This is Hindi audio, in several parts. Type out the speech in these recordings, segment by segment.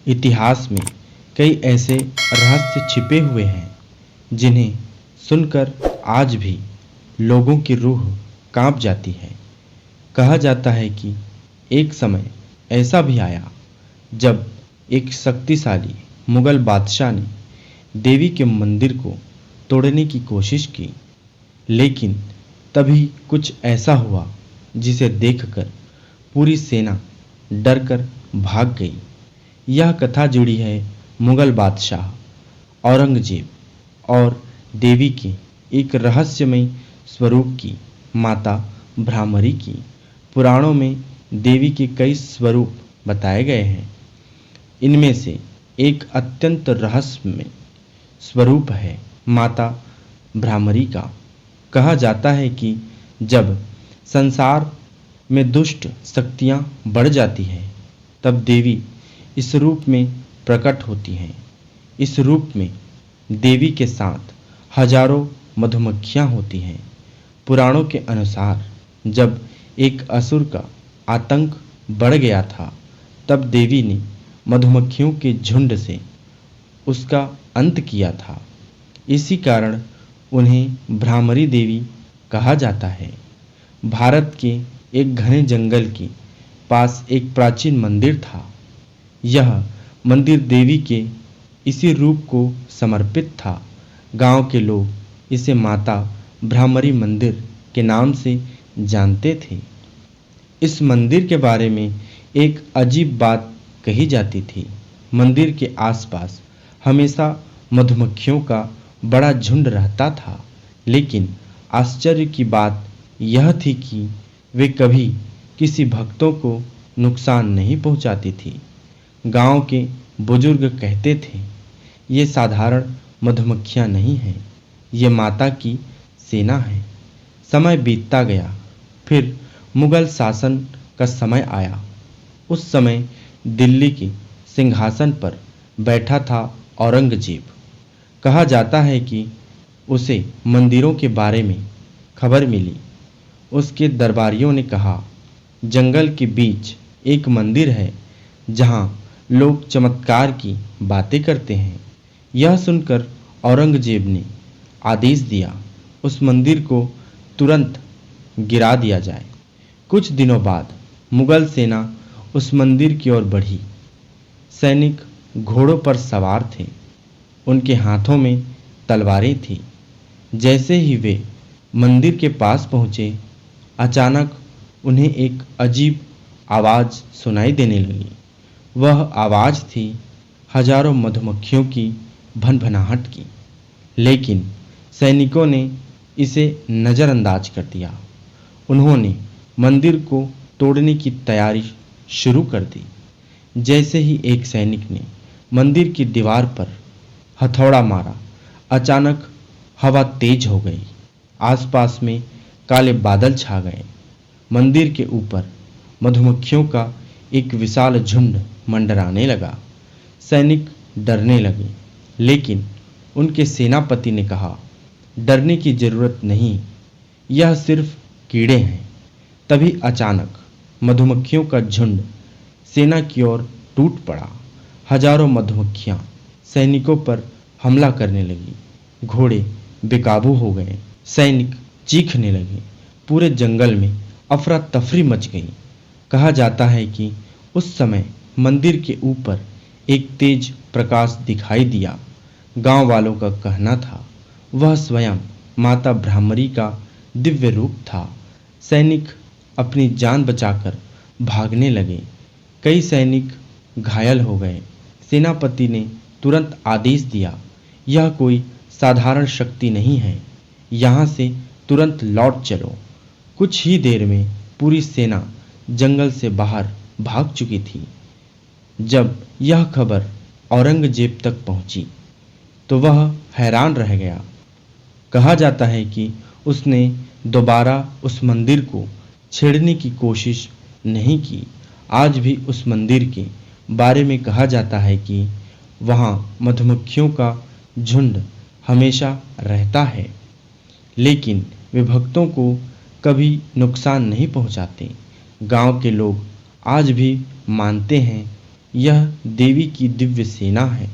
इतिहास में कई ऐसे रहस्य छिपे हुए हैं जिन्हें सुनकर आज भी लोगों की रूह कांप जाती है। कहा जाता है कि एक समय ऐसा भी आया जब एक शक्तिशाली मुगल बादशाह ने देवी के मंदिर को तोड़ने की कोशिश की, लेकिन तभी कुछ ऐसा हुआ जिसे देखकर पूरी सेना डरकर भाग गई। यह कथा जुड़ी है मुगल बादशाह औरंगजेब और देवी के एक रहस्यमय स्वरूप की, माता भ्रामरी की। पुराणों में देवी के कई स्वरूप बताए गए हैं। इनमें से एक अत्यंत रहस्यमय स्वरूप है माता भ्रामरी का। कहा जाता है कि जब संसार में दुष्ट शक्तियां बढ़ जाती हैं, तब देवी इस रूप में प्रकट होती हैं। इस रूप में देवी के साथ हजारों मधुमक्खियां होती हैं। पुराणों के अनुसार जब एक असुर का आतंक बढ़ गया था, तब देवी ने मधुमक्खियों के झुंड से उसका अंत किया था। इसी कारण उन्हें भ्रामरी देवी कहा जाता है। भारत के एक घने जंगल के पास एक प्राचीन मंदिर था। यह मंदिर देवी के इसी रूप को समर्पित था। गांव के लोग इसे माता भ्रामरी मंदिर के नाम से जानते थे। इस मंदिर के बारे में एक अजीब बात कही जाती थी। मंदिर के आसपास हमेशा मधुमक्खियों का बड़ा झुंड रहता था, लेकिन आश्चर्य की बात यह थी कि वे कभी किसी भक्तों को नुकसान नहीं पहुंचाती थी। गांव के बुजुर्ग कहते थे, ये साधारण मधुमक्खियां नहीं हैं, ये माता की सेना है। समय बीतता गया, फिर मुगल शासन का समय आया। उस समय दिल्ली के सिंहासन पर बैठा था औरंगजेब। कहा जाता है कि उसे मंदिरों के बारे में खबर मिली। उसके दरबारियों ने कहा, जंगल के बीच एक मंदिर है जहां लोग चमत्कार की बातें करते हैं। यह सुनकर औरंगजेब ने आदेश दिया, उस मंदिर को तुरंत गिरा दिया जाए। कुछ दिनों बाद मुगल सेना उस मंदिर की ओर बढ़ी। सैनिक घोड़ों पर सवार थे, उनके हाथों में तलवारें थीं। जैसे ही वे मंदिर के पास पहुंचे, अचानक उन्हें एक अजीब आवाज़ सुनाई देने लगी। वह आवाज़ थी हजारों मधुमक्खियों की भनभनाहट की। लेकिन सैनिकों ने इसे नज़रअंदाज कर दिया। उन्होंने मंदिर को तोड़ने की तैयारी शुरू कर दी। जैसे ही एक सैनिक ने मंदिर की दीवार पर हथौड़ा मारा, अचानक हवा तेज हो गई। आसपास में काले बादल छा गए। मंदिर के ऊपर मधुमक्खियों का एक विशाल झुंड मंडराने लगा। सैनिक डरने लगे, लेकिन उनके सेनापति ने कहा, डरने की जरूरत नहीं, यह सिर्फ कीड़े हैं। तभी अचानक मधुमक्खियों का झुंड सेना की ओर टूट पड़ा। हजारों मधुमक्खियां सैनिकों पर हमला करने लगी। घोड़े बेकाबू हो गए, सैनिक चीखने लगे। पूरे जंगल में अफरा तफरी मच गई। कहा जाता है कि उस समय मंदिर के ऊपर एक तेज प्रकाश दिखाई दिया। गांव वालों का कहना था वह स्वयं माता भ्रामरी का दिव्य रूप था। सैनिक अपनी जान बचाकर भागने लगे। कई सैनिक घायल हो गए। सेनापति ने तुरंत आदेश दिया, यह कोई साधारण शक्ति नहीं है, यहाँ से तुरंत लौट चलो। कुछ ही देर में पूरी सेना जंगल से बाहर भाग चुकी थी। जब यह खबर औरंगजेब तक पहुंची, तो वह हैरान रह गया। कहा जाता है कि उसने दोबारा उस मंदिर को छेड़ने की कोशिश नहीं की। आज भी उस मंदिर के बारे में कहा जाता है कि वहाँ मधुमक्खियों का झुंड हमेशा रहता है, लेकिन वे भक्तों को कभी नुकसान नहीं पहुँचाते। गांव के लोग आज भी मानते हैं यह देवी की दिव्य सेना है।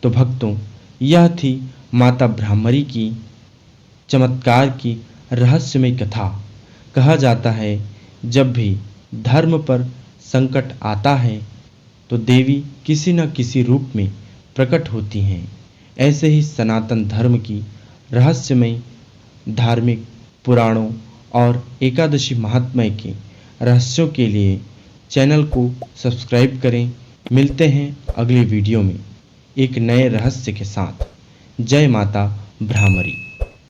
तो भक्तों, यह थी माता भ्रामरी की चमत्कार की रहस्यमय कथा। कहा जाता है जब भी धर्म पर संकट आता है तो देवी किसी न किसी रूप में प्रकट होती हैं। ऐसे ही सनातन धर्म की रहस्यमय धार्मिक पुराणों और एकादशी महात्म्य के रहस्यों के लिए चैनल को सब्सक्राइब करें। मिलते हैं अगले वीडियो में एक नए रहस्य के साथ। जय माता भ्रामरी।